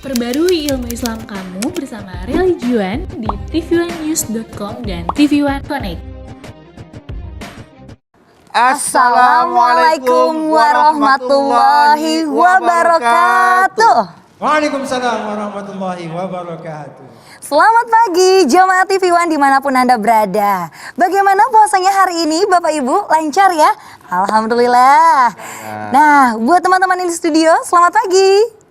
Perbarui ilmu Islam kamu bersama Religion di tv1news.com dan TV1 Connect. Assalamualaikum warahmatullahi wabarakatuh. Waalaikumsalam warahmatullahi wabarakatuh. Selamat pagi jemaah TV1 dimanapun Anda berada. Bagaimana puasanya hari ini Bapak Ibu? Lancar ya? Alhamdulillah. Nah, buat teman-teman di studio, selamat pagi.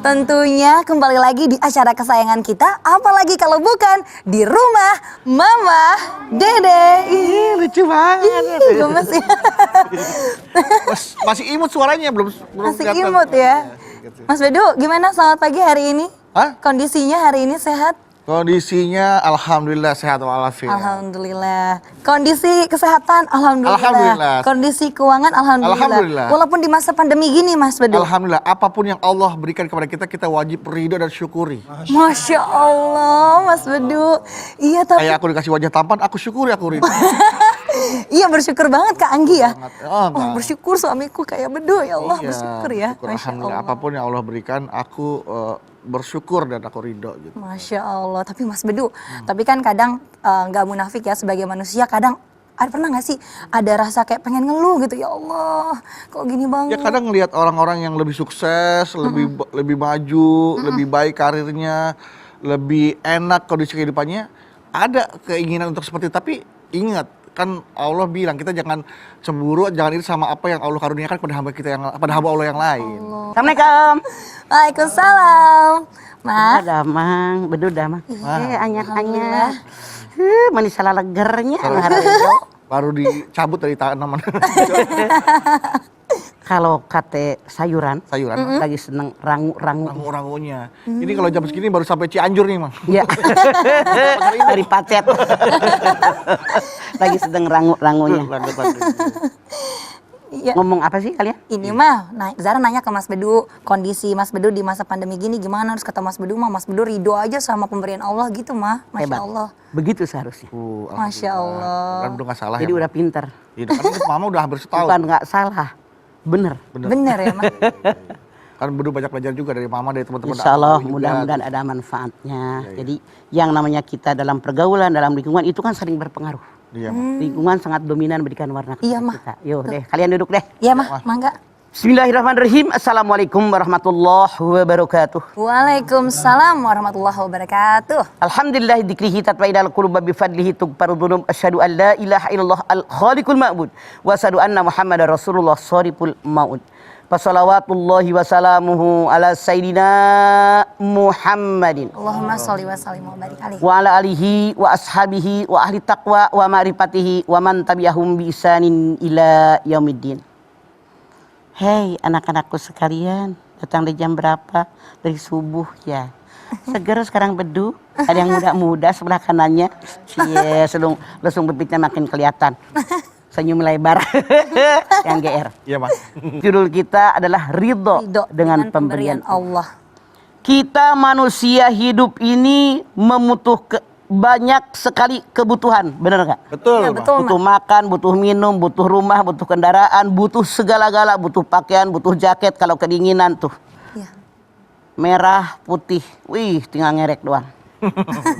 Tentunya kembali lagi di acara kesayangan kita, apalagi kalau bukan di rumah Mama Dede. Ih, lucu banget. Gemes ya. Masih imut suaranya, belum Masih kelihatan. imut ya. Mas Bedu, gimana selamat pagi hari ini? Hah? Kondisinya hari ini sehat? Kondisinya alhamdulillah sehat walafiat. Alhamdulillah. Kondisi kesehatan alhamdulillah. Alhamdulillah. Kondisi keuangan alhamdulillah. Alhamdulillah. Walaupun di masa pandemi gini Mas Bedu. Alhamdulillah, apapun yang Allah berikan kepada kita, kita wajib ridho dan syukuri. Masya Allah Mas Bedu. Iya tapi Kayak aku dikasih wajah tampan, aku syukuri, aku ridho. iya bersyukur banget Kak Anggi ya. Oh, Oh, bersyukur suamiku kayak Bedu ya Allah Iya, bersyukur ya. syukur. Masya Alhamdulillah, Allah. apapun yang Allah berikan, aku bersyukur dan aku ridho gitu. Masya Allah, tapi Mas Bedu, tapi kan kadang nggak munafik ya sebagai manusia, kadang pernah nggak sih ada rasa kayak pengen ngeluh gitu, ya Allah, kok gini Ya banget. kadang ngelihat orang-orang yang lebih sukses, lebih maju, lebih baik karirnya, lebih enak kondisi kehidupannya, ada keinginan untuk seperti itu. Tapi ingat, kan Allah bilang kita jangan cemburu, jangan iri sama apa yang Allah karuniakan pada hamba kita pada hamba Allah yang lain. Assalamualaikum. Waalaikumsalam, Mas. Ada mang, bedu dah mang. Anyar-anyar. Manis salah legernya. Baru dicabut dari tanaman Kalau kate sayuran, sayuran. lagi seneng rangu-rangu. Rangu-rangunya. Ini kalau jam segini baru sampai Cianjur nih, Mang. Ya. Dari Pacet. Lagi sedang rangu-rangunya. Iya. Ngomong apa sih kalian? Ini mah, Zara nanya ke Mas Bedu, kondisi Mas Bedu di masa pandemi gini gimana? Harus kata Mas Bedu mah, Mas Bedu ridho aja sama pemberian Allah gitu mah, Masya Hebat. Allah. Begitu seharusnya. Masya Allah. Kan udah nggak salah Jadi ya. udah pinter. Iya, kan mama udah hampir setahun. Bukan nggak salah. Bener. Bener ya Mas? Kan Bedu banyak belajar juga dari mama, dari teman-teman. Insya Allah juga. mudah-mudahan ada manfaatnya. Iya. Jadi yang namanya kita dalam pergaulan, dalam lingkungan itu kan sering berpengaruh. Iya, Mang. Lingkungan sangat dominan berikan warna kepada Iya, Mah. kita. Yuk deh, kalian duduk deh. Iya mah, mangga. Bismillahirrahmanirrahim. Assalamualaikum warahmatullahi wabarakatuh. Waalaikumsalam warahmatullahi wabarakatuh. Alhamdulillah dzikrihi tatma'innul qulub bi fadlihi tughfaru dzunub. Asyhadu an la ilaha illallah al-khaliqul ma'bud wa asyhadu anna Muhammadar Rasulullah shariful maut. Wassalawatullahi wassalamuhu ala sayyidina Muhammadin Allahumma sholli wa sallim wa barik alaihi. wa ala alihi wa ashabihi wa ahli taqwa wa ma'rifatihi wa man tabi'ahum bi isanin ila yaumiddin. Hei anak-anakku sekalian, datang di jam berapa? Dari subuh ya. Seger sekarang Bedu. Ada yang muda-muda sebelah kanannya. Cie, langsung bibitnya makin kelihatan. Senyum lebar. Yang GR. Iya, Mang. Judul kita adalah ridho Ridho dengan pemberian Allah. Allah. Kita manusia hidup ini banyak sekali kebutuhan, benar nggak? Betul, Ya, Mang. betul. Butuh makan, butuh minum, butuh rumah, butuh kendaraan, butuh segala-gala, butuh pakaian, butuh jaket kalau kedinginan tuh. Iya. Merah, putih, wih tinggal ngerek doang.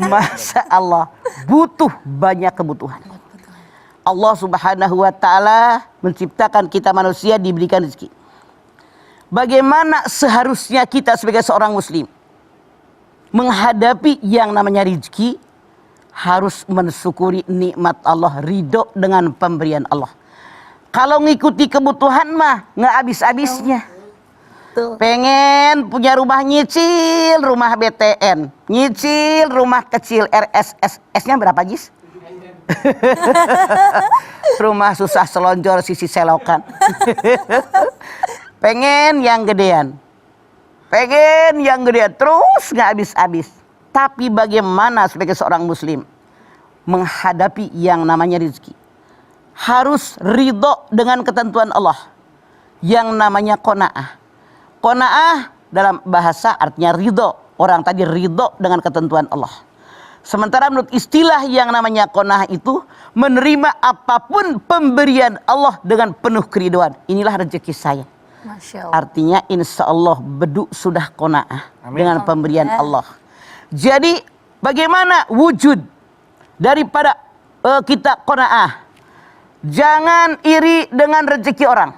Masya Allah, butuh banyak kebutuhan. Allah Subhanahu wa Ta'ala menciptakan kita manusia diberikan rezeki. Bagaimana seharusnya kita sebagai seorang muslim menghadapi yang namanya rezeki? Harus mensyukuri nikmat Allah, ridho dengan pemberian Allah. Kalau ngikuti kebutuhan mah nggak habis-habisnya. Tuh. Pengen punya rumah nyicil, rumah BTN, nyicil rumah kecil RSS. S-nya berapa Jis? Rumah susah selonjor sisi selokan. Pengen yang gedean. Pengen yang gedean terus nggak habis-habis. Tapi bagaimana sebagai seorang muslim menghadapi yang namanya rezeki? Harus ridho dengan ketentuan Allah. Yang namanya qanaah. Qanaah dalam bahasa artinya ridho. Orang tadi ridho dengan ketentuan Allah. Sementara menurut istilah yang namanya qanaah itu menerima apapun pemberian Allah dengan penuh keriduan. Inilah rezeki saya. Masya Allah. Artinya insya Allah beduk sudah qanaah dengan pemberian Allah. Jadi bagaimana wujud daripada kita qanaah? Jangan iri dengan rezeki orang.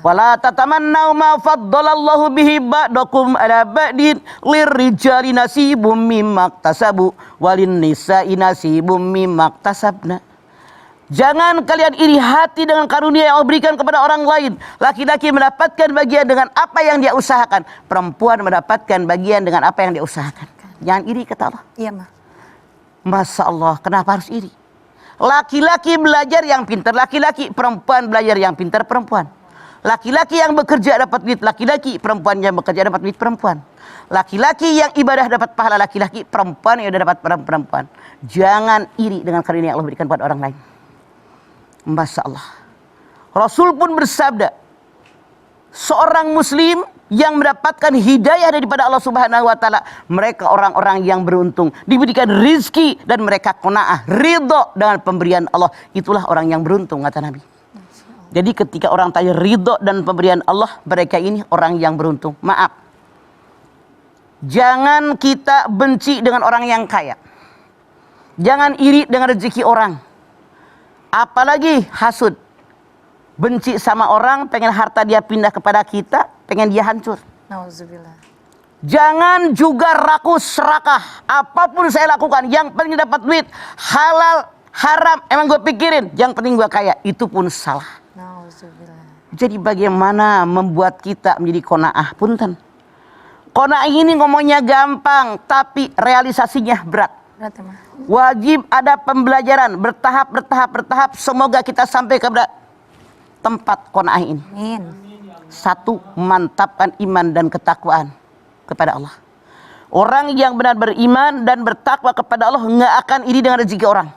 Wala tatamannau ma faddalallahu bihi ba'dakum ala ba'din lirrijali nasibum mimma iktasabu walin nisa'i nasibum mimma iktasabna. Jangan kalian iri hati dengan karunia yang Allah berikan kepada orang lain. Laki-laki mendapatkan bagian dengan apa yang dia usahakan. Perempuan mendapatkan bagian dengan apa yang dia usahakan. Jangan iri, kata Allah. Iya, Ma. Masya Allah, kenapa harus iri? Laki-laki belajar yang pintar laki-laki, perempuan belajar yang pintar perempuan. Laki-laki yang bekerja dapat duit laki-laki, perempuan yang bekerja dapat duit perempuan. Laki-laki yang ibadah dapat pahala laki-laki, perempuan yang dapat perempuan. Jangan iri dengan karunia yang Allah berikan pada orang lain. Masya Allah. Rasul pun bersabda, seorang muslim yang mendapatkan hidayah daripada Allah Subhanahu wa taala, mereka orang-orang yang beruntung, diberikan rizki dan mereka qanaah, ridho dengan pemberian Allah. Itulah orang yang beruntung, kata Nabi. Jadi ketika orang tanya ridho dan pemberian Allah, mereka ini orang yang beruntung. Maaf, jangan kita benci dengan orang yang kaya. Jangan iri dengan rezeki orang. Apalagi hasud. Benci sama orang, pengen harta dia pindah kepada kita, pengen dia hancur. Nauzubillah. Jangan juga rakus, serakah. Apapun saya lakukan, yang penting dapat duit. Halal, haram, emang gue pikirin. Yang penting gue kaya, itu pun salah. Nauzubillah. Jadi bagaimana membuat kita menjadi qanaah? Punten. Qanaah ini ngomongnya gampang, tapi realisasinya berat. Berat ya, Ma. Wajib ada pembelajaran bertahap. Semoga kita sampai ke tempat qanaah ini. Amin. Satu, mantapkan iman dan ketakwaan kepada Allah. Orang yang benar beriman dan bertakwa kepada Allah nggak akan iri dengan rezeki orang.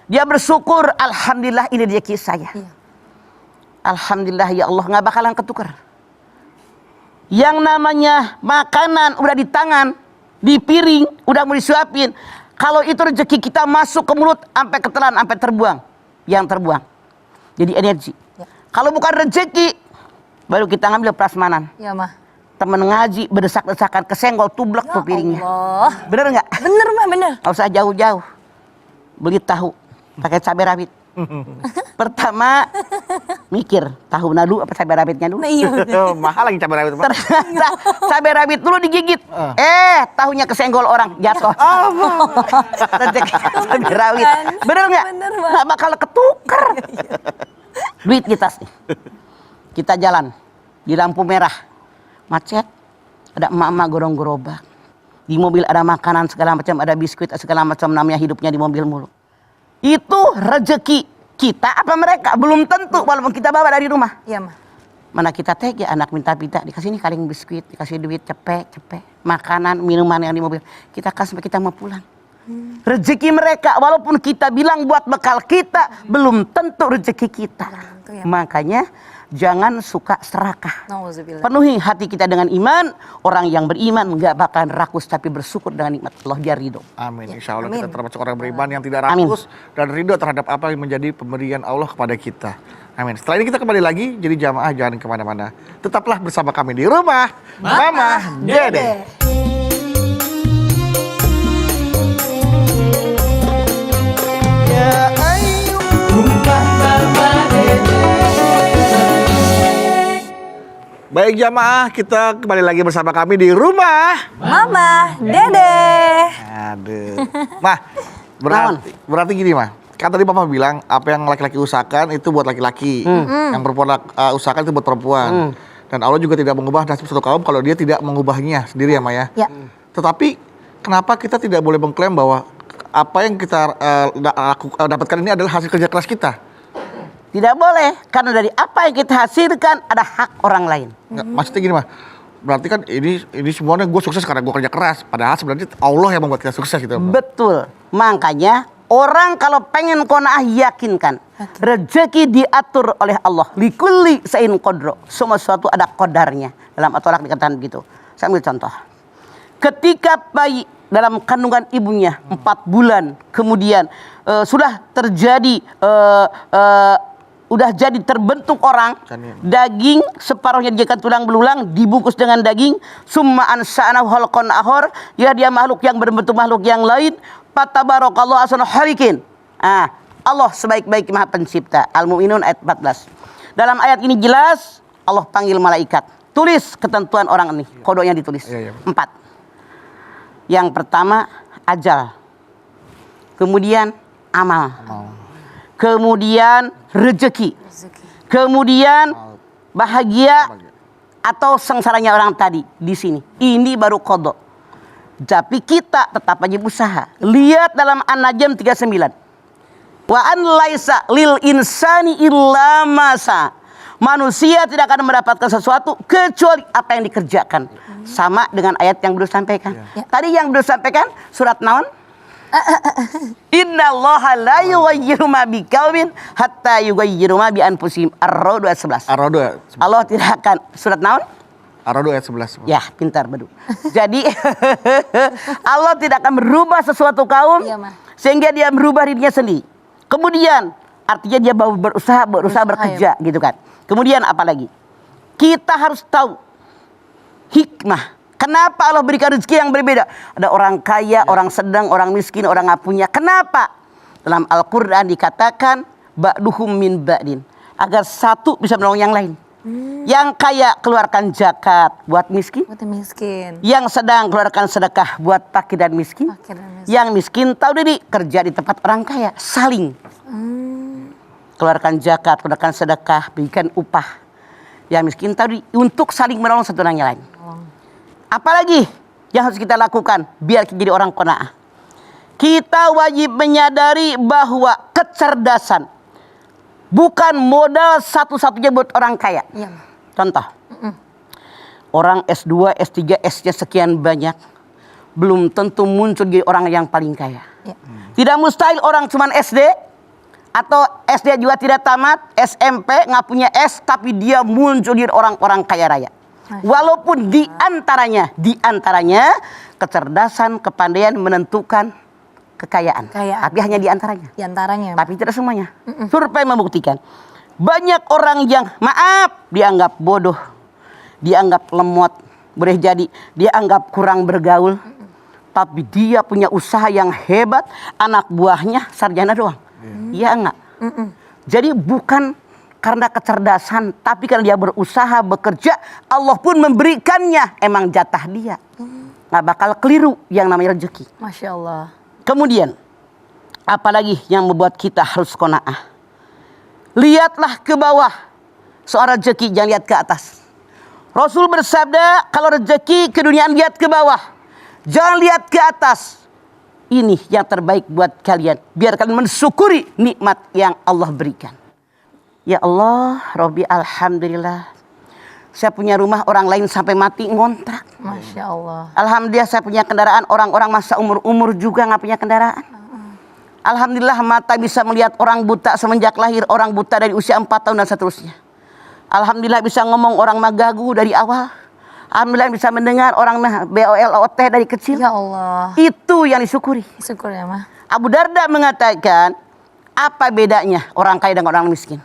Dia bersyukur, alhamdulillah ini rezeki saya. Iya. Alhamdulillah ya Allah, nggak bakalan ketukar. Yang namanya makanan udah di tangan, di piring, udah mau disuapin. Kalau itu rezeki kita masuk ke mulut, sampai ketelan, sampai terbuang. Yang terbuang. Jadi energi. Ya. Kalau bukan rezeki, baru kita ngambil prasmanan. Iya, Ma. Temen ngaji, berdesak-desakan, kesenggol, tublek tuh piringnya. Allah. Bener nggak? Bener, Ma, bener. Nggak usah jauh-jauh. Beli tahu, pakai cabai rawit. Pertama, mikir, tahu nadu apa cabai rawitnya dulu? Nah, iya, bener. Mahal lagi cabai rawit. Ternyata cabai rawit dulu digigit. Tahunya kesenggol orang, jatuh. Rezeki cabai rawit. Bener nggak? Bener, Bang. Nggak bakal ketuker. Duit di tas nih. Kita jalan di lampu merah, macet. Ada emak-emak gorong-gerobak. Di mobil ada makanan segala macam, ada biskuit segala macam, namanya hidupnya di mobil mulu. Itu rezeki kita apa mereka? Belum tentu walaupun kita bawa dari rumah. Iya, Ma. Mana kita tega anak minta-minta, dikasih nih kaleng biskuit, dikasih duit cepet, makanan, minuman yang di mobil. Kita kasih sampai kita mau pulang. Rezeki mereka walaupun kita bilang buat bekal kita, belum tentu rezeki kita. tentu ya. Makanya jangan suka serakah. Nauzubillah. Penuhi hati kita dengan iman. Orang yang beriman nggak bakalan rakus tapi bersyukur dengan nikmat Allah, dia ridho. Amin. Insya Allah Amin. kita termasuk orang beriman yang tidak Amin. rakus dan ridho terhadap apa yang menjadi pemberian Allah kepada kita. Amin. Setelah ini kita kembali lagi, jadi jamaah jangan kemana-mana. Tetaplah bersama kami di rumah Mama Dede. Baik jamaah, kita kembali lagi bersama kami di rumah Mama Dede. Aduh. Mah, berarti gini mah. Kan tadi Papa bilang apa yang laki-laki usahakan itu buat laki-laki, yang perempuan usahakan itu buat perempuan. Dan Allah juga tidak mengubah nasib suatu kaum kalau dia tidak mengubahnya sendiri ya Maya. Ya. Tetapi kenapa kita tidak boleh mengklaim bahwa apa yang kita dapatkan ini adalah hasil kerja keras kita? Tidak boleh, karena dari apa yang kita hasilkan ada hak orang lain. Nggak, maksudnya gini mah. Berarti kan ini semuanya gue sukses karena gue kerja keras. Padahal sebenarnya Allah yang membuat kita sukses gitu. Betul. Makanya orang kalau pengen qanaah yakinkan rezeki diatur oleh Allah. Likulli sa'in qadro. Semua sesuatu ada qadarnya. Dalam At-Tolak dikatakan begitu. Saya ambil contoh. Ketika bayi dalam kandungan ibunya 4 bulan kemudian sudah terjadi udah jadi terbentuk orang, daging separuhnya dijadikan tulang belulang, dibungkus dengan daging, summa ansa'nahu khalqan akhar, ya dia makhluk yang berbentuk makhluk yang lain, fatabarakallahu ahsanul khaliqin. Allah sebaik-baik Maha Pencipta. Al-Mu'minun ayat 14. Dalam ayat ini jelas Allah panggil malaikat, tulis ketentuan orang ini, kodoknya ditulis. 4. Yang pertama ajal, kemudian amal. Kemudian rezeki. Kemudian bahagia atau sengsaranya orang tadi di sini. Ini baru kodok. Tapi kita tetap wajib usaha. Lihat dalam An-Najm 39. Wa an laisa lil insani illa masa. Manusia tidak akan mendapatkan sesuatu kecuali apa yang dikerjakan. Sama dengan ayat yang belum sampaikan. Tadi yang belum sampaikan surat naon? Innallaha la yughayyiru ma biqaumin hatta yughayyiru ma bi anfusihim. Ar-Ra'd ayat 11. Allah tidak akan surat naon? Ar-Ra'd ayat 11. Ya, pintar Badu. Jadi Allah tidak akan merubah sesuatu kaum sehingga dia merubah dirinya sendiri. Kemudian artinya dia berusaha bekerja gitu kan. Kemudian apa lagi? Kita harus tahu hikmah. Kenapa Allah berikan rezeki yang berbeda? Ada orang kaya, orang sedang, orang miskin, orang nggak punya. Kenapa? Dalam Al-Quran dikatakan ba'duhum min ba'din. Agar satu bisa menolong yang lain. Yang kaya keluarkan zakat buat miskin. Yang sedang keluarkan sedekah buat fakir dan miskin. Yang miskin tahu diri kerja di tempat orang kaya. Saling. Keluarkan zakat, keluarkan sedekah, berikan upah. Yang miskin tahu diri untuk saling menolong satu dengan yang lain. Apalagi yang harus kita lakukan biar kita jadi orang qanaah. Kita wajib menyadari bahwa kecerdasan bukan modal satu-satunya buat orang kaya. Contoh, orang S2, S3, S-nya sekian banyak, belum tentu muncul jadi orang yang paling kaya. Tidak mustahil orang cuman SD atau SD juga tidak tamat, SMP nggak punya S, tapi dia muncul jadi orang-orang kaya raya. Walaupun di antaranya kecerdasan, kepandaian menentukan kekayaan. Tapi hanya di antaranya. Tapi tidak semuanya. Survei membuktikan banyak orang yang dianggap bodoh, dianggap lemot, boleh jadi dianggap kurang bergaul. Tapi dia punya usaha yang hebat, anak buahnya sarjana doang. Iya enggak? Jadi bukan karena kecerdasan, tapi karena dia berusaha, bekerja, Allah pun memberikannya. Emang jatah dia. Nggak bakal keliru yang namanya rezeki. Masya Allah. Kemudian, apalagi yang membuat kita harus qanaah? Lihatlah ke bawah. Soal rezeki, jangan lihat ke atas. Rasul bersabda, kalau rezeki keduniaan lihat ke bawah. Jangan lihat ke atas. Ini yang terbaik buat kalian. Biar kalian mensyukuri nikmat yang Allah berikan. Ya Allah, Robbi alhamdulillah. Saya punya rumah, orang lain sampai mati ngontrak. Masya Allah. Alhamdulillah saya punya kendaraan, orang-orang masa umur juga nggak punya kendaraan. Alhamdulillah mata bisa melihat orang buta semenjak lahir, orang buta dari usia 4 tahun dan seterusnya. Alhamdulillah bisa ngomong orang magagu dari awal. Alhamdulillah bisa mendengar orang BOLOT dari kecil. Ya Allah. Itu yang disyukuri. Syukur ya Mah. Abu Darda mengatakan, apa bedanya orang kaya dengan orang miskin?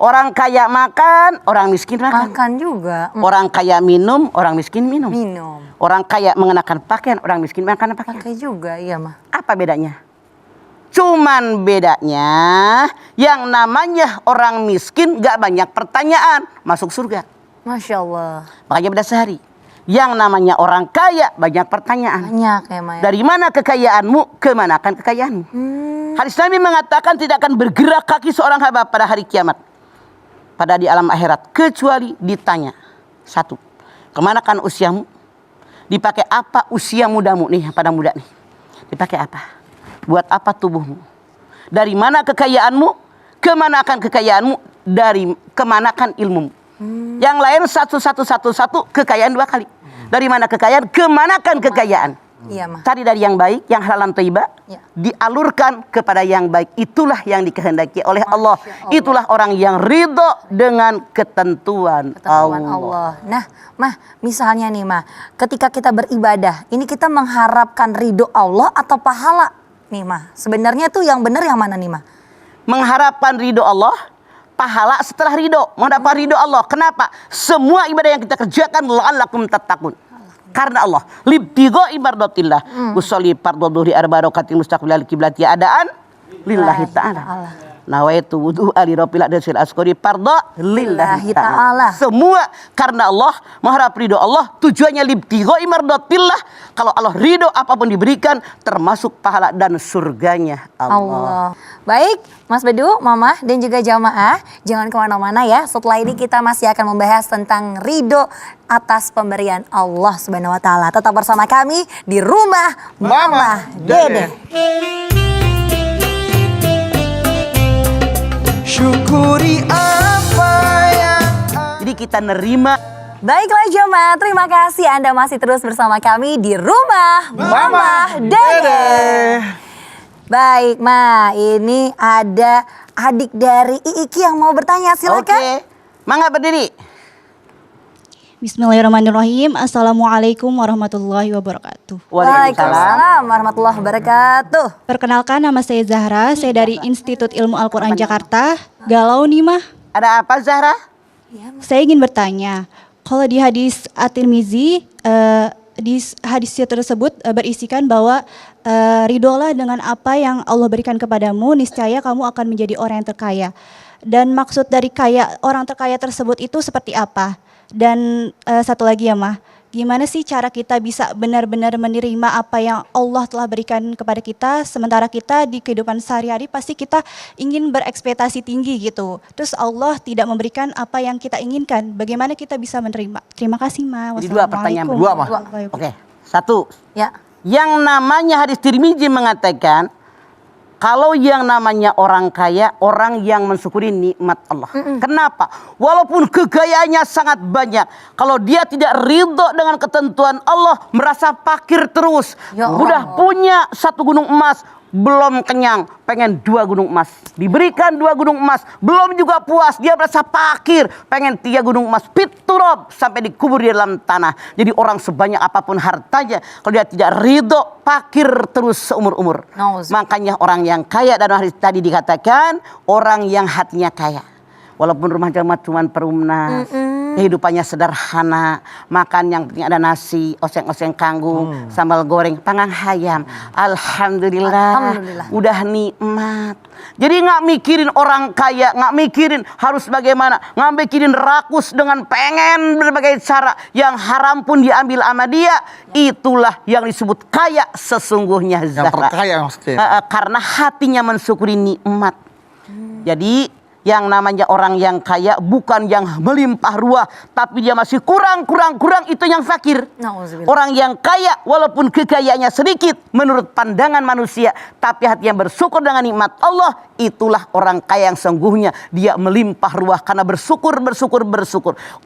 Orang kaya makan, orang miskin makan. Makan juga. Orang kaya minum, orang miskin minum. Orang kaya mengenakan pakaian, orang miskin mengenakan pakaian. Pakai juga, iya Mah. Apa bedanya? Cuman bedanya yang namanya orang miskin gak banyak pertanyaan, masuk surga. Masya Allah. Makanya beda sehari. Yang namanya orang kaya banyak pertanyaan. Banyak ya Mah. Dari mana kekayaanmu, kemanakan kekayaanmu? Hadis Nabi mengatakan tidak akan bergerak kaki seorang hamba pada hari kiamat. Pada di alam akhirat. Kecuali ditanya. 1. Kemanakan usiamu? Dipakai apa usia mudamu nih, pada muda nih? Dipakai apa? Buat apa tubuhmu? Dari mana kekayaanmu? Kemanakan kekayaanmu? Dari kemanakan ilmumu? Yang lain satu kekayaan 2 kali. Dari mana kekayaan? Kemanakan kekayaan? Iya Mah. Cari dari yang baik, yang halalan thayyibah, dialurkan kepada yang baik. Itulah yang dikehendaki oleh Allah. Itulah orang yang ridho dengan ketentuan Allah. Nah, Mah, misalnya nih Mah, ketika kita beribadah, ini kita mengharapkan ridho Allah atau pahala nih Mah? Sebenarnya tuh yang benar yang mana nih Mah? Mengharapkan ridho Allah, pahala setelah ridho, mendapat ridho Allah. Kenapa? Semua ibadah yang kita kerjakan la'allakum tattaqun. Karena Allah. Libtigha'i mardatillah. Usolli fardhu dhuhri arba'a rakaatin mustaqbilal qiblati adaan lillahi ta'ala. Nawaitu wudu'a li rabbil adasil askori fardhu lillahi ta'ala. Semua karena Allah, mengharap ridho Allah, tujuannya libtigha'i mardatillah. Kalau Allah ridho, apapun diberikan termasuk pahala dan surganya Allah. Baik, Mas Bedu, Mama, dan juga jamaah, jangan kemana-mana ya. Setelah ini kita masih akan membahas tentang ridho atas pemberian Allah Subhanahu Wa Taala. Tetap bersama kami di Rumah Mama Dede. Syukuri apa yang Jadi kita nerima. Baiklah jemaah, terima kasih Anda masih terus bersama kami di Rumah Mama Dede. Baik, Ma, ini ada adik dari Iiki yang mau bertanya, silakan. Oke, mangga berdiri. Bismillahirrahmanirrahim. Assalamualaikum warahmatullahi wabarakatuh. Waalaikumsalam warahmatullahi wabarakatuh. Perkenalkan, nama saya Zahra. Saya dari Institut Ilmu Al-Quran Jakarta. Galau nih mah. Ada apa Zahra? Saya ingin bertanya, kalau di hadis At-Tirmizi, di hadis tersebut berisikan bahwa ridholah dengan apa yang Allah berikan kepadamu, niscaya kamu akan menjadi orang yang terkaya. Dan maksud dari orang terkaya tersebut itu seperti apa? Dan satu lagi ya Mah, gimana sih cara kita bisa benar-benar menerima apa yang Allah telah berikan kepada kita, sementara kita di kehidupan sehari-hari pasti kita ingin berekspektasi tinggi gitu. Terus Allah tidak memberikan apa yang kita inginkan. Bagaimana kita bisa menerima? Terima kasih Ma. Jadi dua pertanyaan. Wassalamualaikum Dua Mah. warahmatullahi wabarakatuh. Oke, satu. Ya. Yang namanya hadis Tirmizi mengatakan, kalau yang namanya orang kaya, orang yang mensyukuri nikmat Allah. Kenapa? Walaupun kekayaannya sangat banyak, kalau dia tidak ridho dengan ketentuan Allah, merasa fakir terus. Ya Allah. Udah punya 1 gunung emas, belum kenyang, pengen 2 gunung emas. Diberikan 2 gunung emas, belum juga puas, dia merasa fakir, pengen 3 gunung emas. Piturob, sampai dikubur di dalam tanah. Jadi orang sebanyak apapun hartanya, kalau dia tidak ridho, fakir terus seumur-umur. Makanya orang yang kaya, dan hari tadi dikatakan orang yang hatinya kaya. Walaupun rumah jamaah cuma perumnas, kehidupannya sederhana, makan yang penting ada nasi, oseng-oseng kangkung, sambal goreng, panggang hayam. Alhamdulillah, udah nikmat. Jadi nggak mikirin orang kaya, nggak mikirin harus bagaimana, nggak mikirin rakus dengan pengen berbagai cara yang haram pun diambil sama dia. Itulah yang disebut kaya sesungguhnya. Yang terkaya maksudnya. Karena hatinya mensyukuri nikmat. Jadi yang namanya orang yang kaya bukan yang melimpah ruah, tapi dia masih kurang, itu yang fakir. Orang yang kaya walaupun kekayaannya sedikit menurut pandangan manusia, tapi hati yang bersyukur dengan nikmat Allah, itulah orang kaya yang sungguhnya. Dia melimpah ruah karena bersyukur.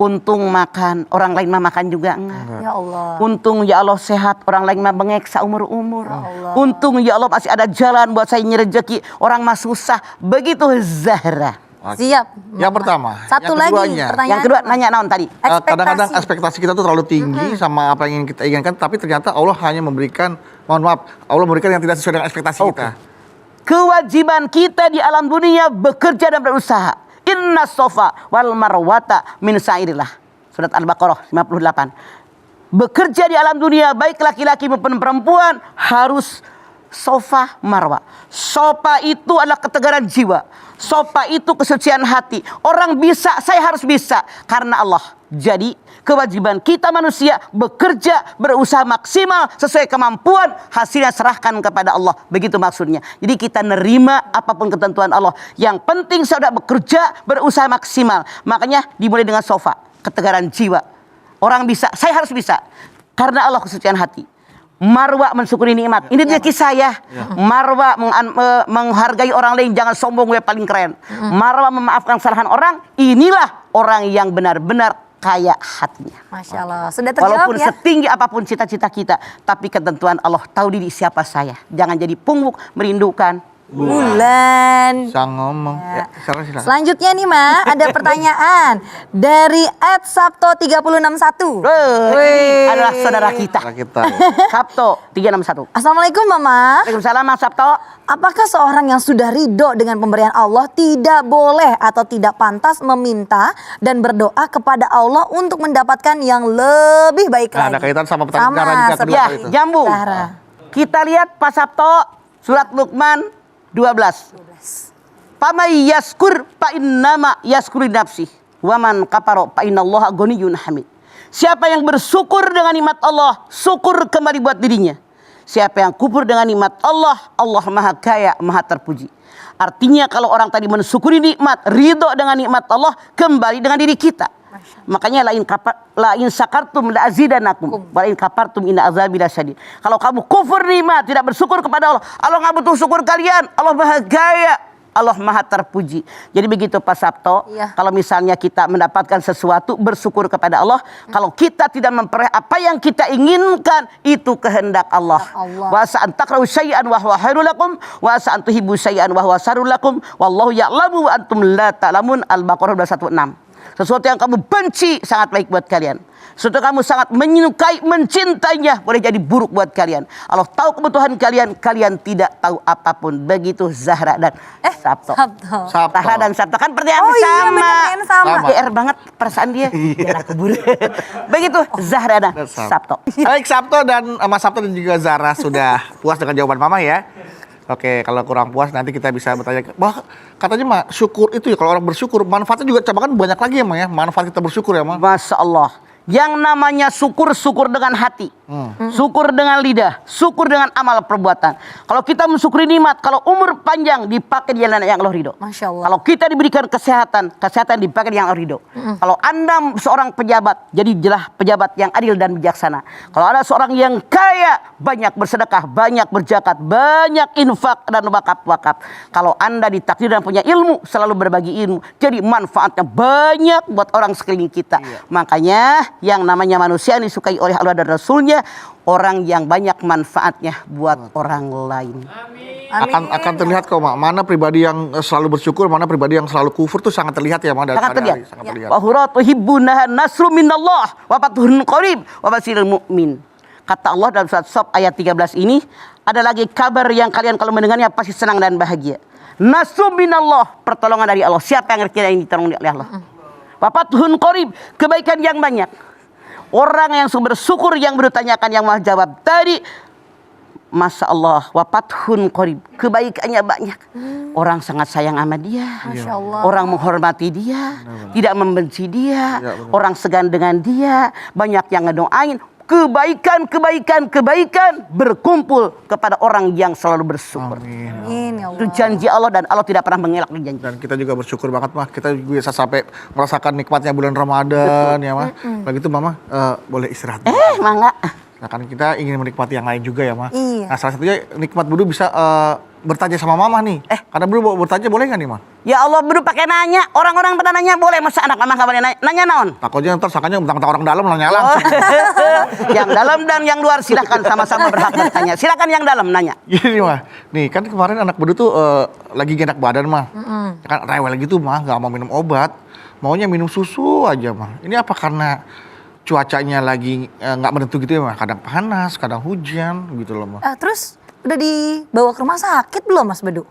Untung makan, orang lain mah makan juga enggak. Ya Allah. Untung ya Allah sehat, orang lain mah bengek seumur-umur. Untung ya Allah masih ada jalan buat saya nyerejeki, orang mah susah. Begitu Zahra. Siap. Yang pertama. Satu yang lagi keduanya. pertanyaan. Yang kedua nanya naon tadi? Kadang-kadang ekspektasi kita tuh terlalu tinggi sama apa yang ingin kita inginkan, tapi ternyata Allah hanya memberikan, Allah memberikan yang tidak sesuai dengan ekspektasi kita. Kewajiban kita di alam dunia bekerja dan berusaha. Inna sofa wal marwata min sa'irillah. Surat Al-Baqarah 58. Bekerja di alam dunia baik laki-laki maupun perempuan harus sofa marwa. Sofa itu adalah ketegaran jiwa. Sofa itu kesucian hati. Orang bisa, saya harus bisa karena Allah. Jadi kewajiban kita manusia bekerja, berusaha maksimal sesuai kemampuan, hasilnya serahkan kepada Allah. Begitu maksudnya. Jadi kita nerima apapun ketentuan Allah. Yang penting saya sudah bekerja, berusaha maksimal. Makanya dimulai dengan sofa, ketegaran jiwa. Orang bisa, saya harus bisa karena Allah kesucian hati. Marwa mensyukuri nikmat. Ini rezeki saya. Marwa menghargai orang lain, jangan sombong gue paling keren. Marwa memaafkan kesalahan orang. Inilah orang yang benar-benar kaya hatinya. Masya Allah. Sudah terjawab Walaupun ya. setinggi apapun cita-cita kita, tapi ketentuan Allah tahu diri siapa saya. Jangan jadi pungguk merindukan bulan. Bisa ngomong. Ya, silakan. Selanjutnya nih Ma, ada pertanyaan dari @sabto3661. Ini adalah saudara kita. Saudara kita. Sabto 361. Assalamualaikum Mama. Waalaikumsalam Mas Sabto. Apakah seorang yang sudah ridho dengan pemberian Allah tidak boleh atau tidak pantas meminta dan berdoa kepada Allah untuk mendapatkan yang lebih baik Nah, lagi? ada kaitan sama pertanyaan Zahra juga kedua Ya, kali itu. nyambung. Zahra. Kita lihat Pak Sabto surat Luqman 12. Famay yaskur fa innama yaskuri nafsi wa man kafara fa innallaha ghaniyyun hamid. Siapa yang bersyukur dengan nikmat Allah, syukur kembali buat dirinya. Siapa yang kufur dengan nikmat Allah, Allah Maha Kaya, Maha Terpuji. Artinya kalau orang tadi mensyukuri nikmat, ridho dengan nikmat Allah, kembali dengan diri kita. Makanya la in sakartum la azidanakum wa in kafartum inna azabi lasyadid. Kalau kamu kufur nikmat, tidak bersyukur kepada Allah, Allah enggak butuh syukur kalian. Allah Maha Kaya, Allah Maha Terpuji. Jadi begitu Pak Sabto, kalau misalnya kita mendapatkan sesuatu, bersyukur kepada Allah. Kalau kita tidak memperoleh apa yang kita inginkan, itu kehendak Allah. Wa sa'an takrahu syai'an wa huwa khairul lakum wa sa'an tuhibbu syai'an wa huwa syarrul lakum wallahu ya'lamu wa antum la ta'lamun. Al-Baqarah 216. Sesuatu yang kamu benci sangat baik buat kalian. Sesuatu yang kamu sangat menyukai, mencintainya, boleh jadi buruk buat kalian. Allah tahu kebutuhan kalian, kalian tidak tahu apapun. Begitu Zahra dan Sabto. Sabto. Zahra dan Sabto kan pertanyaan Oh iya, sama. bener, sama. GR banget perasaan dia. Dia keburu. Begitu Zahra dan Sabto. Baik, Sabto dan Mas Sabto dan juga Zahra sudah puas dengan jawaban Mama ya. Oke, kalau kurang puas nanti kita bisa bertanya. Wah, katanya mah syukur itu ya, kalau orang bersyukur manfaatnya juga kan banyak lagi ya, Ma ya. Manfaat kita bersyukur ya, Ma. Masya Allah. Yang namanya syukur, syukur dengan hati. Syukur dengan lidah. Syukur dengan amal perbuatan. Kalau kita mensyukuri nikmat, kalau umur panjang dipakai di jalan yang Allah ridho. Masya Allah. Kalau kita diberikan kesehatan, kesehatan dipakai di yang Allah ridho. Kalau Anda seorang pejabat, jadilah pejabat yang adil dan bijaksana. Kalau Anda seorang yang kaya, banyak bersedekah, banyak berzakat, banyak infak dan wakaf. Kalau Anda ditakdir dan punya ilmu, selalu berbagi ilmu. Jadi manfaatnya banyak buat orang sekeliling kita. Makanya yang namanya manusia yang disukai oleh Allah dan Rasulnya, orang yang banyak manfaatnya buat orang lain. Akan terlihat kok, Ma. Mana pribadi yang selalu bersyukur, mana pribadi yang selalu kufur tuh sangat terlihat ya, Ma. Sangat terlihat. Sangat terlihat. Wa huratu hibbunaha nasru minallah wa fathun qarib wa basyiril mu'min. Kata Allah dalam surat Shaf ayat 13 ini, ada lagi kabar yang kalian kalau mendengarnya pasti senang dan bahagia. Nasru minallah, pertolongan dari Allah. Siapa yang kira ini ditolong oleh Allah? Wa fathun qarib, kebaikan yang banyak. Orang yang bersyukur yang bertanyakan yang mau jawab tadi, Masya Allah, wafathun qarib, kebaikannya banyak. Orang sangat sayang sama dia. Masya Allah. Orang menghormati dia, tidak membenci dia. Orang segan dengan dia. Banyak yang ngedoain. Kebaikan berkumpul kepada orang yang selalu bersyukur. Amin ya Allah. Itu janji Allah dan Allah tidak pernah mengelak di janji. Dan kita juga bersyukur banget, Mah. Kita juga bisa sampai merasakan nikmatnya bulan Ramadan ya, Mah. Begitu Mama, boleh istirahat dulu. Mangga. Nah, kan kita ingin menikmati yang lain juga ya, Ma. Iya. Nah, salah satunya nikmat Budu bisa bertanya sama Mama nih. Karena Budu mau bertanya boleh nggak nih, Ma? Ya Allah, Budu pakai nanya. Orang-orang pada nanya boleh, masa anak mama nggak boleh nanya? Nanya naon? Takutnya ntar sangkanya mentang-mentang orang dalam nanya langsung. Yang dalam dan yang luar silahkan sama-sama berhak bertanya. Silakan yang dalam nanya. Gini, Mah. Nih, kan kemarin anak Budu tuh lagi gak enak badan, Mah. Kan rewel gitu, Mah. Nggak mau minum obat. Maunya minum susu aja, Mah. Ini apa karena cuacanya lagi nggak menentu gitu ya, Mah? Kadang panas, kadang hujan gitu loh, Mah. Terus udah dibawa ke rumah sakit belum Mas Bedu?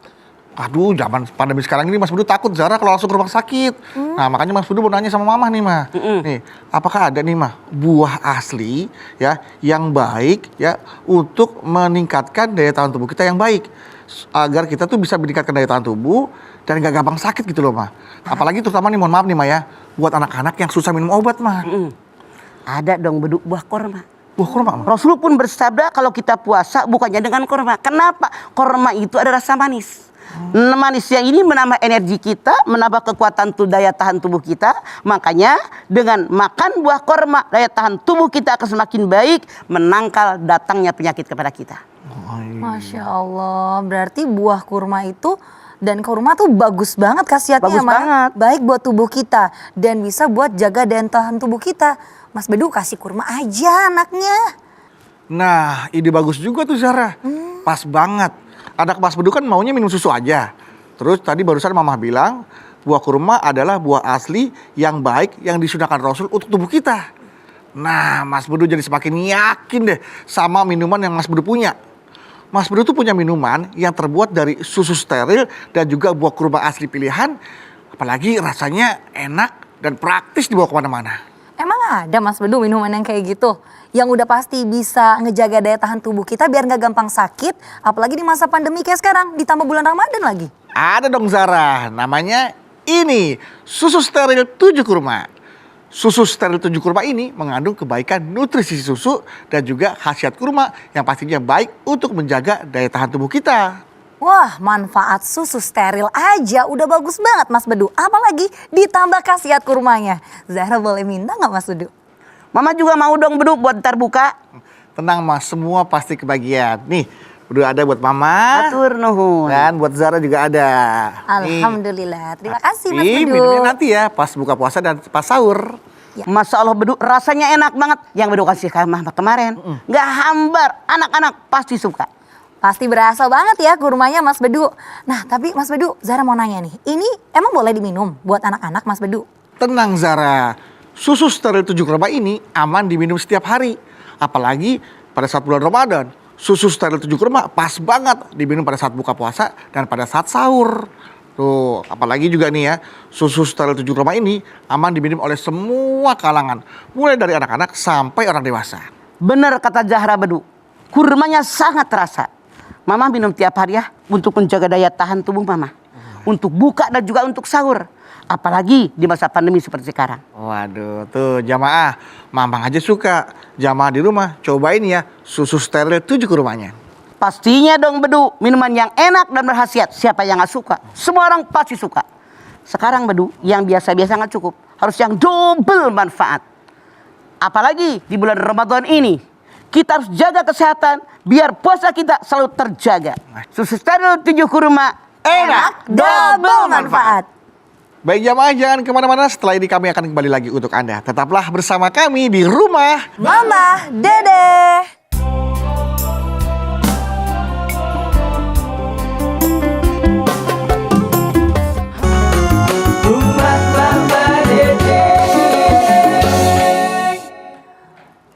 Aduh, zaman pandemi sekarang ini Mas Budu takut Zara kalau langsung ke rumah sakit. Nah, makanya Mas Budu mau nanya sama Mama nih, Mah. Nih, apakah ada nih, Mah, buah asli ya yang baik ya untuk meningkatkan daya tahan tubuh kita yang baik agar kita tuh bisa meningkatkan daya tahan tubuh dan gak gampang sakit gitu loh, Mah. Apalagi terutama nih, mohon maaf nih, Mah ya, buat anak-anak yang susah minum obat, Mah. Ada dong Bedu, buah korma. Buah kurma, Mah. Rasul pun bersabda kalau kita puasa bukannya dengan korma. Kenapa? Korma itu ada rasa manis. Manisnya ini menambah energi kita, menambah kekuatan daya tahan tubuh kita. Makanya dengan makan buah korma, daya tahan tubuh kita akan semakin baik, menangkal datangnya penyakit kepada kita. Masya Allah, berarti buah kurma itu dan kurma tuh bagus banget khasiatnya, Bagus Ma. banget. Baik buat tubuh kita dan bisa buat jaga daya tahan tubuh kita. Mas Bedu kasih kurma aja anaknya. Nah, ide bagus juga tuh Zara. Pas banget. Anak Mas Bedu kan maunya minum susu aja. Terus tadi barusan Mama bilang buah kurma adalah buah asli yang baik yang disunahkan Rasul untuk tubuh kita. Nah, Mas Bedu jadi semakin yakin deh sama minuman yang Mas Bedu punya. Mas Bedu tuh punya minuman yang terbuat dari susu steril dan juga buah kurma asli pilihan. Apalagi rasanya enak dan praktis dibawa kemana-mana. Emang ada Mas Bedu minuman yang kayak gitu? Yang udah pasti bisa ngejaga daya tahan tubuh kita biar nggak gampang sakit. Apalagi di masa pandemi kayak sekarang, ditambah bulan Ramadan lagi. Ada dong Zara, namanya ini susu steril 7 kurma. Susu steril 7 kurma ini mengandung kebaikan nutrisi susu dan juga khasiat kurma yang pastinya baik untuk menjaga daya tahan tubuh kita. Wah, manfaat susu steril aja udah bagus banget Mas Bedu. Apalagi ditambah khasiat kurmanya. Zahra boleh minta nggak Mas Bedu? Mama juga mau dong Bedu buat ntar buka. Tenang Mas, semua pasti kebagian. Nih, udah ada buat Mama. Atur nuhun. Dan buat Zara juga ada. Alhamdulillah, terima kasih Mas Nih, Bedu. minumnya nanti ya pas buka puasa dan pas sahur. Masya Allah Bedu, rasanya enak banget. Yang Bedu kasih ke Mama kemarin. Nggak hambar, anak-anak pasti suka. Pasti berasa banget ya kurmanya Mas Bedu. Nah tapi Mas Bedu, Zara mau nanya nih. Ini emang boleh diminum buat anak-anak Mas Bedu? Tenang Zara, susu steril 7 kurma ini aman diminum setiap hari. Apalagi pada saat bulan Ramadan. Susu steril 7 kurma pas banget diminum pada saat buka puasa dan pada saat sahur. Tuh, apalagi juga nih ya, susu steril 7 kurma ini aman diminum oleh semua kalangan. Mulai dari anak-anak sampai orang dewasa. Bener kata Zahra Bedu, kurmanya sangat terasa. Mama minum tiap hari ya untuk menjaga daya tahan tubuh Mama. Untuk buka dan juga untuk sahur. Apalagi di masa pandemi seperti sekarang. Waduh, tuh jamaah, Mamang aja suka. Jamaah di rumah, cobain ya susu steril 7 kurmanya. Pastinya dong Bedu, minuman yang enak dan berkhasiat. Siapa yang gak suka? Semua orang pasti suka. Sekarang Bedu, yang biasa-biasa gak cukup. Harus yang double manfaat. Apalagi di bulan Ramadan ini. Kita harus jaga kesehatan biar puasa kita selalu terjaga. Susu steril 7 kurma enak double manfaat. Baik jamaah, jangan kemana-mana. Setelah ini kami akan kembali lagi untuk Anda. Tetaplah bersama kami di Rumah Mama Dede. Rumah Mama Dede.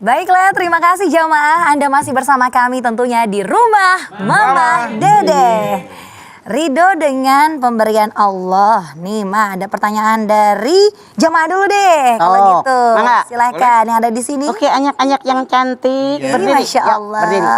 Baiklah, terima kasih jamaah. Anda masih bersama kami tentunya di Rumah Mama Dede. Ridho dengan pemberian Allah. Nih Ma, ada pertanyaan dari jamaah dulu deh. Kalau Oh, gitu, Mangga. silakan yang ada di sini. Oke, anyak-anyak yang cantik. Ini Berdiri. Masya Ya, Allah. berdiri.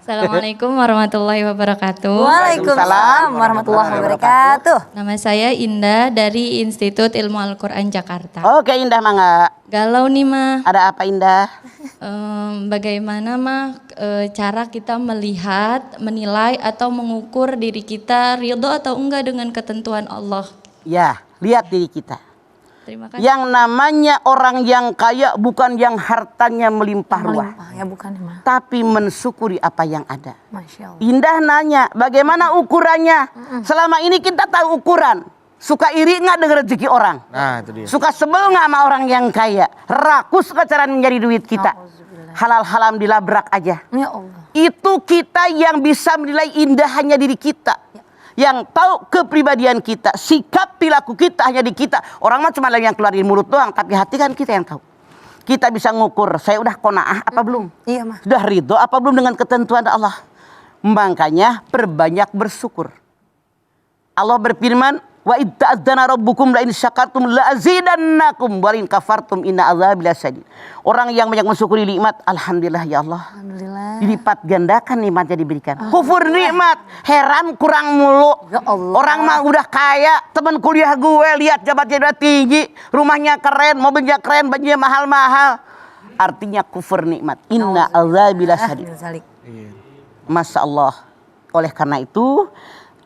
Assalamualaikum warahmatullahi wabarakatuh. Waalaikumsalam warahmatullahi wabarakatuh. Nama saya Indah dari Institut Ilmu Al-Quran Jakarta. Oke Indah Mangga. Galau nih mah, Ada apa Indah? bagaimana mah cara kita melihat, menilai atau mengukur diri kita ridho atau enggak dengan ketentuan Allah. Ya, lihat diri kita. Terima kasih. Yang namanya orang yang kaya bukan yang hartanya melimpah ruah. Melimpah, ya bukan ya Ma. Tapi mensyukuri apa yang ada. Masya Allah. Indah nanya, bagaimana ukurannya? Selama ini kita tahu ukuran. Suka iri nggak dengan rezeki orang? Nah, itu dia. Suka sebel nggak sama orang yang kaya? Rakus ke cara mencari duit kita? Halal-halam dilabrak aja. Ya Allah. Itu kita yang bisa menilai indah hanya diri kita. Yang tahu kepribadian kita, sikap perilaku kita hanya di kita. Orang mah cuma yang keluar dari mulut doang, tapi hati kan kita yang tahu. Kita bisa ngukur, saya udah qanaah apa belum? Iya Ma. Sudah ridho apa belum dengan ketentuan Allah? Makanya perbanyak bersyukur. Allah berfirman, wa idza adzana rabbukum la in syakartum la azidannakum wa in kafartum inna adzabi lasyadid. Orang yang banyak mensyukuri nikmat, alhamdulillah ya Allah. Alhamdulillah. Dilipat gandakan nikmatnya diberikan. Kufur nikmat, heran kurang mulu. Ya Allah. Orang mah udah kaya, teman kuliah gue lihat jabatannya udah tinggi, rumahnya keren, mobilnya keren, bajunya mahal-mahal. Artinya kufur nikmat. Inna adzabi lasyadid. Zalik. Masya Allah. Oleh karena itu,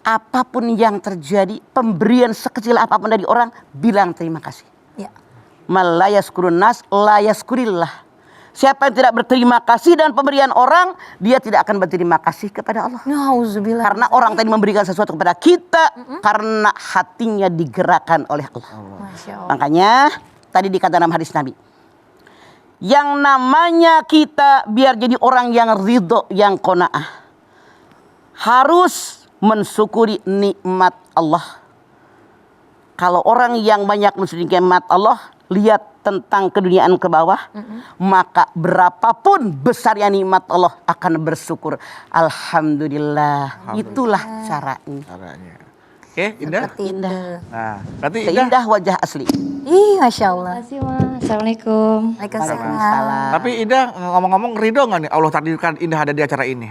apapun yang terjadi, pemberian sekecil apapun dari orang, bilang terima kasih. Ya. Mal la yaskurun nas la yaskurillah. Siapa yang tidak berterima kasih dan pemberian orang, dia tidak akan berterima kasih kepada Allah. Nauzubillah. Karena orang tadi memberikan sesuatu kepada kita karena hatinya digerakkan oleh Allah. Masya Allah. Makanya tadi dikatakan dalam hadis Nabi, yang namanya kita biar jadi orang yang ridho, yang qanaah. harus mensyukuri nikmat Allah. Kalau orang yang banyak mensyukuri nikmat Allah, lihat tentang keduniaan ke bawah, maka berapapun besarnya nikmat Allah akan bersyukur. Alhamdulillah. Itulah caranya. Oke, Indah. Seperti itu. Nah, berarti Indah. Seindah wajah asli. Ih, Masya Allah. Terima kasih, Ma. Assalamualaikum. Waalaikumsalam. Tapi Indah ngomong-ngomong ridho nggak nih Allah takdirkan Indah ada di acara ini?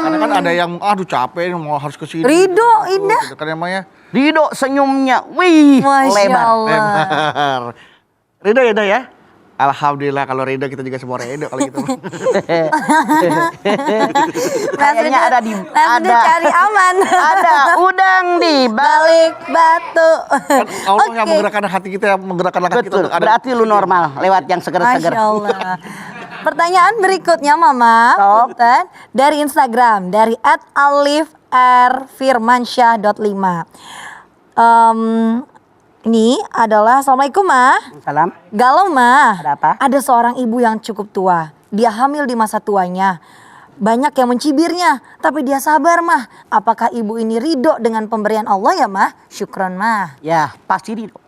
Karena kan ada yang aduh capek mau harus ke sini. Ridho, Indah. Gitu kan namanya. Ridho senyumnya, wih, Masya lebar. Allah. Lebar. Ridho ya, Indah ya? Alhamdulillah kalau ridho kita juga semua ridho kalau gitu. Kayaknya ada di Udah cari aman. ada udang di balik. Balik batu. Kan Allah yang Oke. menggerakkan hati kita, yang menggerakkan langkah kita Betul, untuk ada. berarti lu normal lewat yang seger-seger. Masya Allah. Pertanyaan berikutnya Mama, Top. Punten, dari Instagram, dari @alifrfirmansyah.5. Ini adalah Assalamualaikum Ma. Salam. Galau Ma. Ada apa? Ada seorang ibu yang cukup tua. Dia hamil di masa tuanya. Banyak yang mencibirnya, tapi dia sabar Mah. Apakah ibu ini ridho dengan pemberian Allah ya Mah? Syukron Mah. Ya, pasti ridho.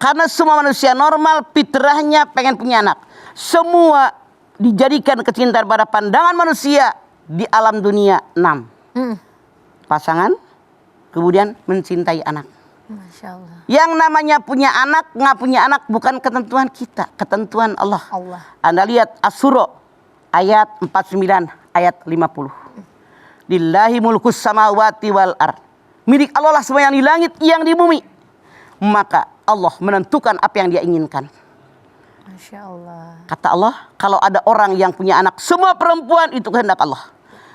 Karena semua manusia normal fitrahnya pengen punya anak. Semua dijadikan kecintaan pada pandangan manusia di alam dunia 6. Pasangan, kemudian mencintai anak. Masya Allah. Yang namanya punya anak, nggak punya anak bukan ketentuan kita, ketentuan Allah. Allah. Anda lihat As-Sura ayat 49, ayat 50. Lillahi mulkus samawati wal ard. Milik Allah lah semua yang di langit, yang di bumi. Maka Allah menentukan apa yang dia inginkan. Masya Allah. Kata Allah, kalau ada orang yang punya anak, semua perempuan itu kehendak Allah.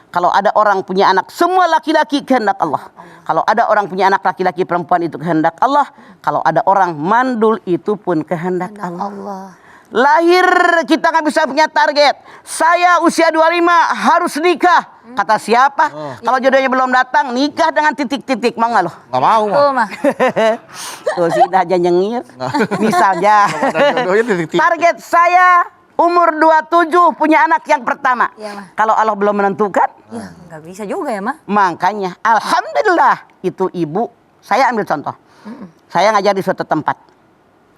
Kalau ada orang punya anak, semua laki-laki kehendak Allah. Kalau ada orang punya anak laki-laki perempuan itu kehendak Allah. Kalau ada orang mandul itu pun kehendak Allah. Allah. Lahir kita nggak bisa punya target. Saya usia 25 harus nikah. Kata siapa? Kalau jodohnya belum datang, nikah dengan titik-titik. Mau nggak lo? Nggak mau. Tuh Mah. Tuh si Indah aja nyengir. Misalnya. Jodohnya titik-titik. Target saya umur 27 punya anak yang pertama. Iya, Ma. Kalau Allah belum menentukan, Ya nggak bisa juga ya Mah. makanya alhamdulillah itu ibu. Saya ambil contoh. Saya ngajar di suatu tempat.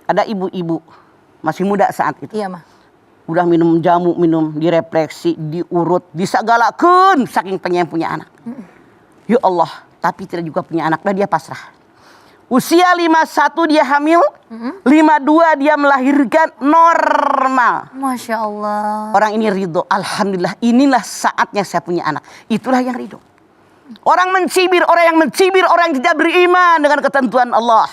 Ada ibu-ibu masih muda saat itu. Iya Mah. Udah minum jamu, minum direfleksi, diurut, disagalakeun saking pengen punya anak. Ya Allah, tapi tidak juga punya anak, lah dia pasrah. Usia 51 dia hamil, 52 dia melahirkan normal. Masya Allah. Orang ini ridho, alhamdulillah inilah saatnya saya punya anak. Itulah yang ridho. Orang mencibir, orang yang tidak beriman dengan ketentuan Allah.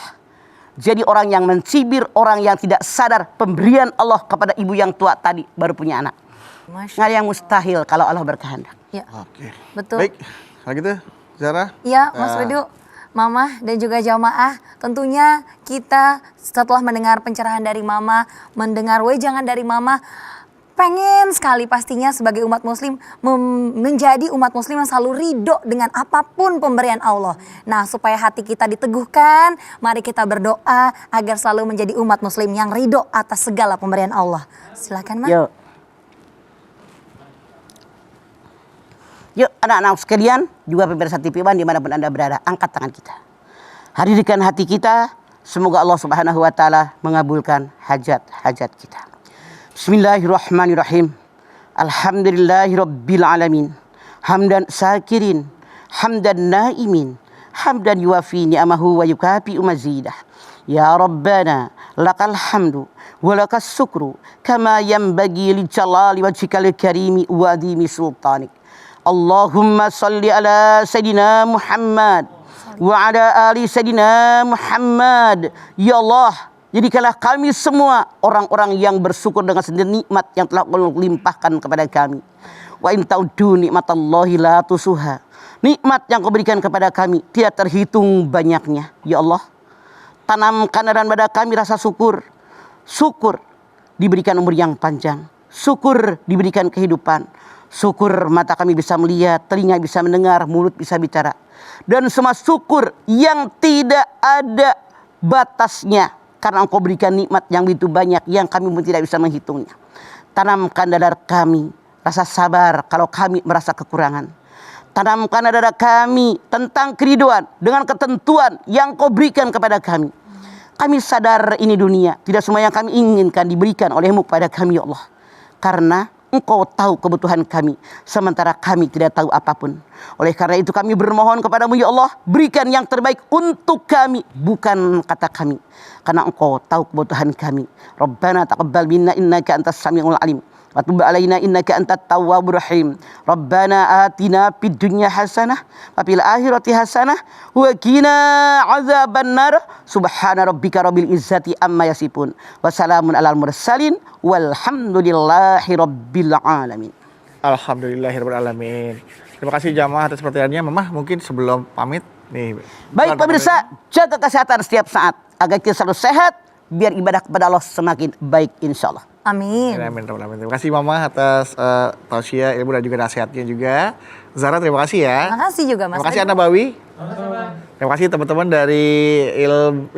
Jadi orang yang mencibir, orang yang tidak sadar pemberian Allah kepada ibu yang tua tadi baru punya anak. Masya Nggak ada yang mustahil kalau Allah berkehendak. Ya. Oke. Betul. Baik. Kalau gitu, Zara. Ya, Mas Widu, Mama dan juga jamaah, tentunya kita setelah mendengar pencerahan dari Mama, mendengar wejangan dari Mama, pengen sekali pastinya sebagai umat muslim menjadi umat muslim yang selalu ridho dengan apapun pemberian Allah. Nah, supaya hati kita diteguhkan, mari kita berdoa agar selalu menjadi umat muslim yang ridho atas segala pemberian Allah. Silakan, Ma. Yuk. Yuk anak-anak sekalian, juga pemirsa TV One dimanapun Anda berada, angkat tangan kita. Hadirkan hati kita, semoga Allah Subhanahu wa Ta'ala mengabulkan hajat-hajat kita. Bismillahirrahmanirrahim. Alhamdulillahirabbil alamin. Hamdan sakirin, hamdan naimin, hamdan yuafi ni'amahu wa yukafi mazidah. Ya Rabbana, lakal hamdu wa lakas syukru kama yanbaghi li jalali wajhikal karimi wa adimi sultanik. Allahumma salli ala Sayyidina Muhammad wa ala ali Sayyidina Muhammad. Ya Allah, jadikanlah kami semua orang-orang yang bersyukur dengan sendiri nikmat yang telah Kau limpahkan kepada kami. Wa in ta'uddu nikmatallahi la tusuha. Nikmat yang Kau berikan kepada kami tidak terhitung banyaknya. Ya Allah, tanamkan dalam pada kami rasa syukur. Syukur diberikan umur yang panjang. Syukur diberikan kehidupan. Syukur mata kami bisa melihat, telinga bisa mendengar, mulut bisa bicara. Dan semua syukur yang tidak ada batasnya. Karena Engkau berikan nikmat yang begitu banyak yang kami pun tidak bisa menghitungnya. Tanamkan dalam kami rasa sabar kalau kami merasa kekurangan. Tanamkan dada kami tentang keriduan dengan ketentuan yang Kau berikan kepada kami. Kami sadar ini dunia, tidak semua yang kami inginkan diberikan oleh-Mu kepada kami, ya Allah. Karena Engkau tahu kebutuhan kami, sementara kami tidak tahu apapun. Oleh karena itu kami bermohon kepadamu, ya Allah, berikan yang terbaik untuk kami, bukan kata kami. Karena Engkau tahu kebutuhan kami. Rabbana taqabbal minna innaka antas samiul alim. Wa tub alaina innaka antat tawwabur rahim. Rabbana atina fid dunya hasanah wa fil akhirati hasanah wa qina azabannar. Subhana rabbika rabbil izzati amma yasifun. Wa salamun alal mursalin walhamdulillahi rabbil alamin. Alhamdulillahirabbil alamin. Terima kasih jamaah atas pertanyaannya. Mamah mungkin sebelum pamit nih. Baik pemirsa, jaga kesehatan setiap saat agar kita selalu sehat, biar ibadah kepada Allah semakin baik insya-Allah. Amin. Amin. Terima kasih Mama atas tausiah, ilmu dan juga nasihatnya juga. Zara terima kasih ya. Terima kasih juga Mas. Terima kasih Anda Bawi. Terima kasih teman-teman dari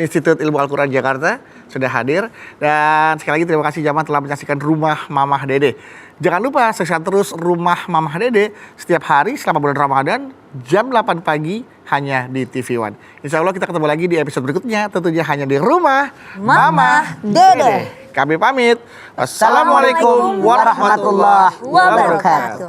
Institut Ilmu Al-Quran Jakarta sudah hadir. Dan sekali lagi terima kasih jamaah telah menyaksikan Rumah Mamah Dede. Jangan lupa saksikan terus Rumah Mamah Dede setiap hari selama bulan Ramadan jam 8 pagi hanya di TV One. Insya Allah kita ketemu lagi di episode berikutnya, tentunya hanya di Rumah Mamah Dede. Kami pamit. Wassalamualaikum warahmatullahi wabarakatuh.